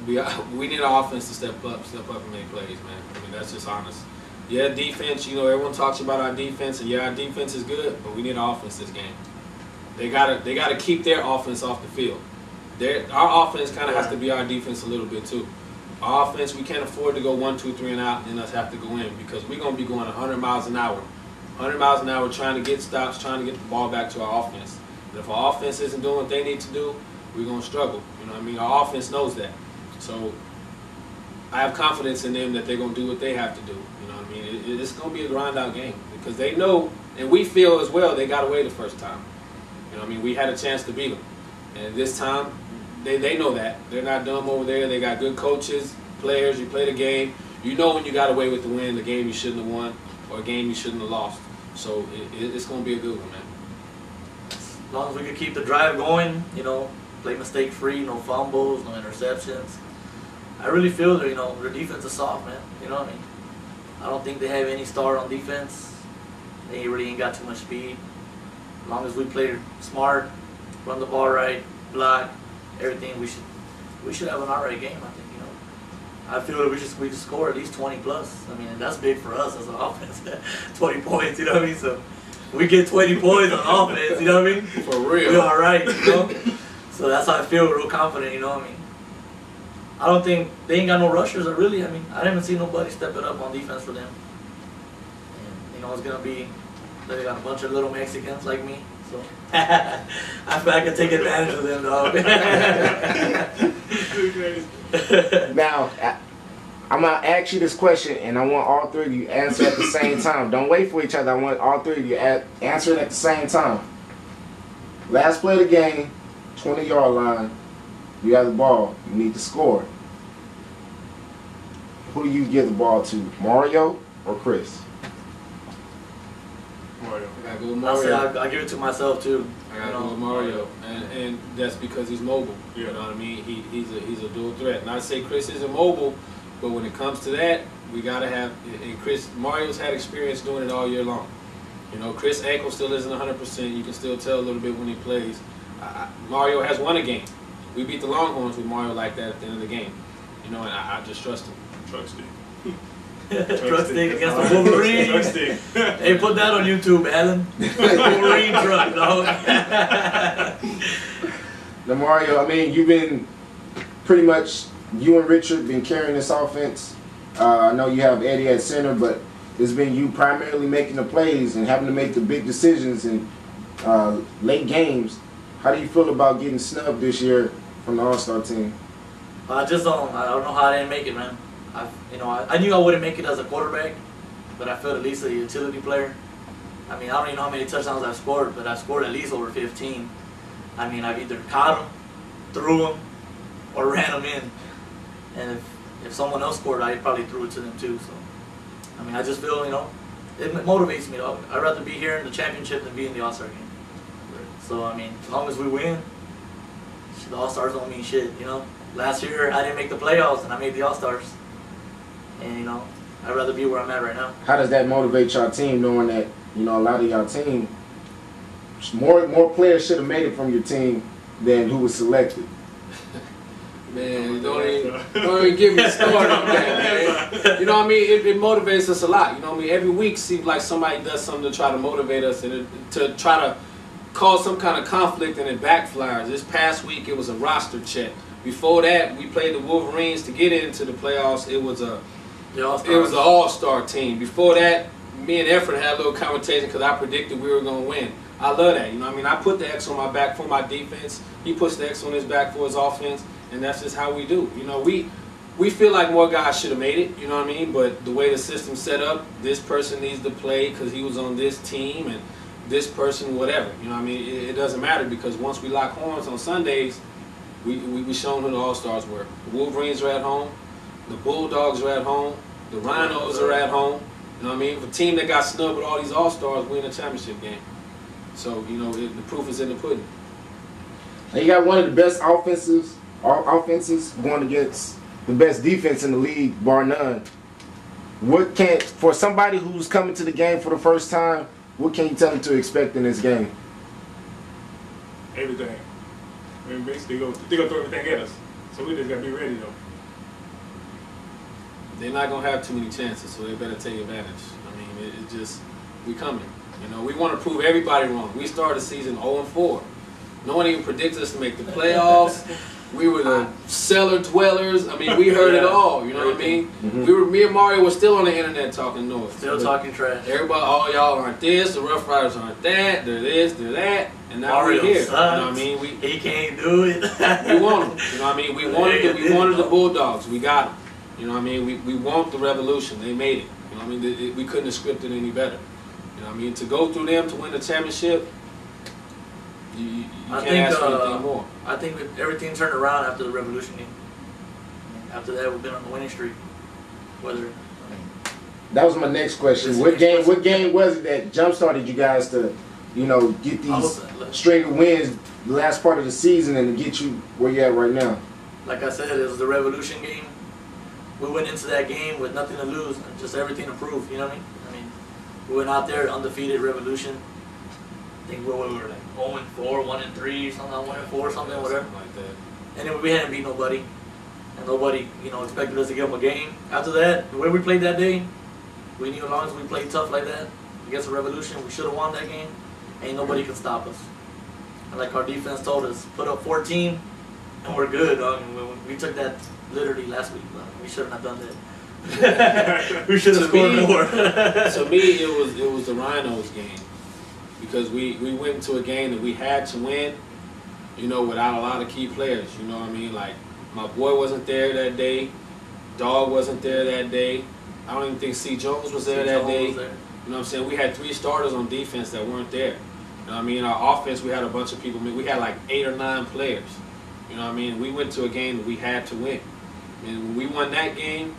we need our offense to step up and make plays, man. I mean, that's just honest. Yeah, defense, you know, everyone talks about our defense, and yeah, our defense is good, but we need our offense this game. They gotta keep their offense off the field. Our offense kind of has to be our defense a little bit too. Our offense, we can't afford to go 1, 2, 3 and out and us have to go in, because we're gonna be going 100 miles an hour. 100 miles an hour trying to get stops, trying to get the ball back to our offense. And if our offense isn't doing what they need to do, we're going to struggle. You know what I mean? Our offense knows that. So I have confidence in them that they're going to do what they have to do. You know what I mean? It's going to be a grind-out game, because they know, and we feel as well, they got away the first time. You know what I mean? We had a chance to beat them. And this time, they know that. They're not dumb over there. They got good coaches, players. You play the game. You know when you got away with the win, the game you shouldn't have won, or a game you shouldn't have lost. So it's going to be a good one, man. As long as we can keep the drive going, you know, play mistake-free, no fumbles, no interceptions. I really feel that, you know, their defense is soft, man. You know what I mean? I don't think they have any star on defense. They really ain't got too much speed. As long as we play smart, run the ball right, block, everything, we should have an alright game, I think, you know. I feel that we just score at least 20 plus. I mean, and that's big for us as an offense. 20 points, you know what I mean? So we get 20 points on offense, you know what I mean? For real. We're alright, you know? So that's how I feel, real confident, you know what I mean? I don't think they ain't got no rushers, or really, I mean, I haven't seen nobody step it up on defense for them. And, you know, it's going to be, they got a bunch of little Mexicans like me, so I feel I can take advantage of them, dog. Now, I'm going to ask you this question, and I want all three of you to answer at the same time. Don't wait for each other. I want all three of you to answer it at the same time. Last play of the game, 20-yard line. You have the ball. You need to score. Who do you give the ball to, Mario or Chris? Mario. I gotta go with Mario. I'll give it to myself too. I gotta go with Mario, and that's because he's mobile. You know what I mean? He's a dual threat. Not to say Chris isn't mobile, but when it comes to that, we gotta have. And Mario's had experience doing it all year long. You know, Chris' ankle still isn't 100%. You can still tell a little bit when he plays. Mario has won a game. We beat the Longhorns with Mario like that at the end of the game. You know, and I just trust him. Truck stick. Truck stick against the Wolverine. Truck stick. Hey, put that on YouTube, Alan. Wolverine truck, dog. Now, Mario, I mean, you've been pretty much, you and Richard been carrying this offense. I know you have Eddie at center, but it's been you primarily making the plays and having to make the big decisions in late games. How do you feel about getting snubbed this year from the All-Star team? I don't know how I didn't make it, man. I knew I wouldn't make it as a quarterback, but I felt at least a utility player. I mean, I don't even know how many touchdowns I've scored, but I've scored at least over 15. I mean, I've either caught them, threw them, or ran them in. And if someone else scored, I probably threw it to them too. So, I mean, I just feel, you know, it motivates me. I'd rather be here in the championship than be in the All-Star game. So, I mean, as long as we win, the All-Stars don't mean shit, you know. Last year, I didn't make the playoffs, and I made the All-Stars. And, you know, I'd rather be where I'm at right now. How does that motivate your team, knowing that, you know, a lot of your team, more players should have made it from your team than who was selected? Man, don't even get me started on that, man. You know what I mean? It motivates us a lot. You know what I mean? Every week seems like somebody does something to try to motivate us and to try to cause some kind of conflict, and it backfires. This past week, it was a roster check. Before that, we played the Wolverines to get into the playoffs. It was an all-star team. Before that, me and Efren had a little conversation because I predicted we were going to win. I love that. You know what I mean? I put the X on my back for my defense. He puts the X on his back for his offense, and that's just how we do. You know, we feel like more guys should have made it, you know what I mean? But the way the system's set up, this person needs to play because he was on this team, and this person, whatever. You know what I mean? It doesn't matter, because once we lock horns on Sundays, we shown who the All-Stars were. The Wolverines are at home. The Bulldogs are at home. The Rhinos are at home. You know what I mean? For a team that got snubbed with all these All-Stars, we in a championship game. So, you know, the proof is in the pudding. Now you got one of the best offenses going against the best defense in the league, bar none. For somebody who's coming to the game for the first time, what can you tell them to expect in this game? Everything. I mean, basically, they're going to throw everything at us. So we just got to be ready, though. they're not gonna have too many chances, so they better take advantage. I mean, it just we coming. You know, we want to prove everybody wrong. We started the season 0-4. No one even predicted us to make the playoffs. We were the cellar dwellers. I mean, we heard it all. You know what I mean? Mm-hmm. Me and Mario were still on the internet talking noise. Still talking trash. Everybody, oh, y'all aren't this. The Rough Riders aren't that. They're this, they're that. And now Mario we're here. sucks. You know what I mean? He can't do it. We want them. You know what I mean? We wanted the Bulldogs. We got them. You know what I mean? We want the revolution. They made it. You know what I mean? We couldn't have scripted any better. You know what I mean? To go through them to win the championship, you can't ask for anything more. I think everything turned around after the Revolution game. After that, we've been on the winning streak. That was my next question. What game was it that jump started you guys to, you know, get these string of wins the last part of the season and to get you where you're at right now? Like I said, it was the Revolution game. We went into that game with nothing to lose and just everything to prove. You know what I mean? We went out there undefeated Revolution. I think we were like 0-4, 1-3, something, 1-4, something, whatever. Like that. And then we hadn't beat nobody, and nobody, you know, expected us to give them a game. After that, the way we played that day, we knew as long as we played tough like that against the Revolution, we should have won that game. Ain't nobody can stop us. And like our defense told us, put up 14, and we're good. We took that literally last week. We shouldn't have done that. We should have scored more. To me, it was the Rhinos game. Because we went into a game that we had to win, you know, without a lot of key players. You know what I mean? Like, my boy wasn't there that day. Dog wasn't there that day. I don't even think C. Jones was there that day. You know what I'm saying? We had 3 starters on defense that weren't there. You know what I mean? Our offense, we had a bunch of people. I mean, we had like 8 or 9 players. You know what I mean? We went to a game that we had to win. And when we won that game,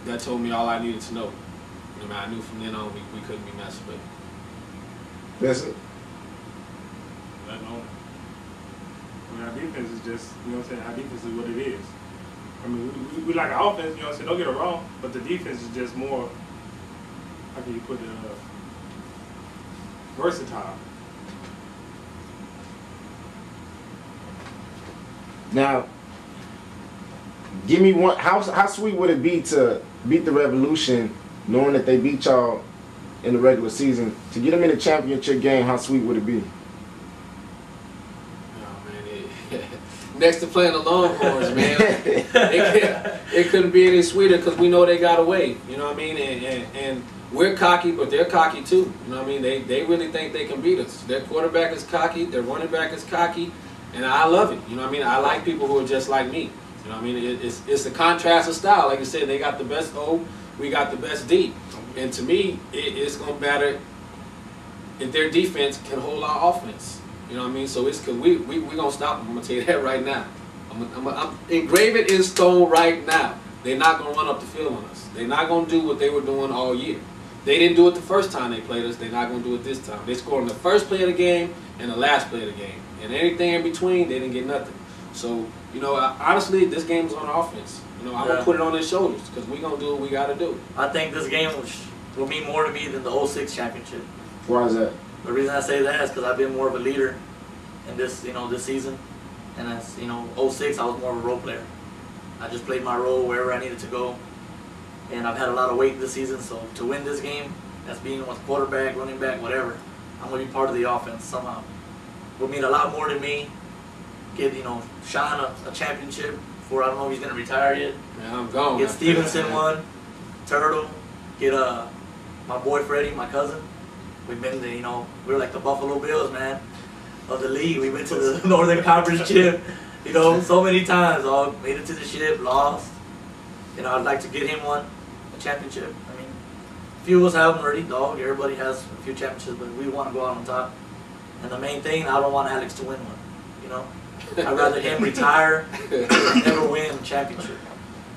that told me all I needed to know. You know, I knew from then on we couldn't be messed with. Listen. I know. I mean, our defense is just, you know what I'm saying? Our defense is what it is. I mean, we like our offense, you know what I'm saying? Don't get it wrong, but the defense is just more, how can you put it, versatile. Now, give me one. How sweet would it be to beat the Revolution, knowing that they beat y'all in the regular season? To get them in the championship game, how sweet would it be? Oh man, next to playing the Longhorns, man, it couldn't be any sweeter because we know they got away. You know what I mean? And we're cocky, but they're cocky too. You know what I mean? They really think they can beat us. Their quarterback is cocky. Their running back is cocky. And I love it. You know what I mean? I like people who are just like me. You know what I mean? It's a contrast of style. Like I said, they got the best O, we got the best D. And to me, it's going to matter if their defense can hold our offense. You know what I mean? So it's because we're going to stop them. I'm going to tell you that right now. I'm engrave it in stone right now. They're not going to run up the field on us. They're not going to do what they were doing all year. They didn't do it the first time they played us. They're not going to do it this time. They scored on the first play of the game and the last play of the game. And anything in between, they didn't get nothing. So, you know, honestly, this game is on offense. You know, I'm going to put it on their shoulders because we're going to do what we got to do. I think this game will mean more to me than the 06 championship. Why is that? The reason I say that is because I've been more of a leader in this, you know, this season. And as, you know, 06, I was more of a role player. I just played my role wherever I needed to go. And I've had a lot of weight this season, so to win this game, that's being with quarterback, running back, whatever, I'm going to be part of the offense somehow. Will mean a lot more to me. Get, you know, Sean a championship before, I don't know if he's going to retire yet. Man, I'm gone. Get Stevenson one, Turtle, get my boy Freddie, my cousin. We've been the, you know, we're like the Buffalo Bills, man, of the league. We went to the Northern Conference chip, you know, so many times. All made it to the ship, lost. You know, I'd like to get him one, a championship. I mean, a few of us have them already, dog. Everybody has a few championships, but we want to go out on top. And the main thing, I don't want Alex to win one, you know. I'd rather him retire and never win a championship.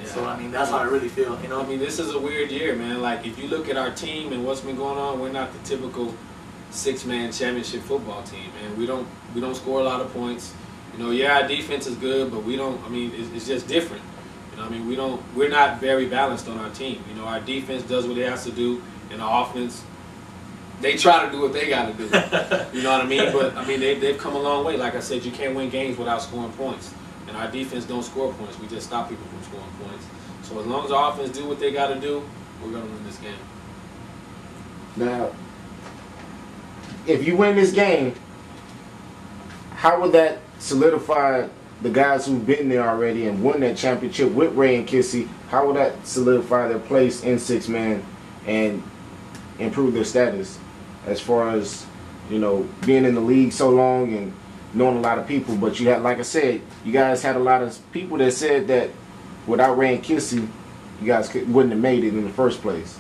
Yeah. So, I mean, that's how I really feel, you know. I mean, this is a weird year, man. Like, if you look at our team and what's been going on, we're not the typical 6-man championship football team, man. We don't score a lot of points. You know, yeah, our defense is good, but we don't, I mean, it's just different. You know, I mean, we're not very balanced on our team. You know, our defense does what it has to do, and our offense, they try to do what they got to do. You know what I mean? But, I mean, they've come a long way. Like I said, you can't win games without scoring points. And our defense don't score points. We just stop people from scoring points. So as long as the offense do what they got to do, we're gonna win this game. Now, if you win this game, how would that solidify the guys who've been there already and won that championship with Ray and Kissy? How would that solidify their place in six-man and improve their status as far as, you know, being in the league so long and knowing a lot of people? But you had, like I said, you guys had a lot of people that said that without Ray and Kissy, you guys wouldn't have made it in the first place.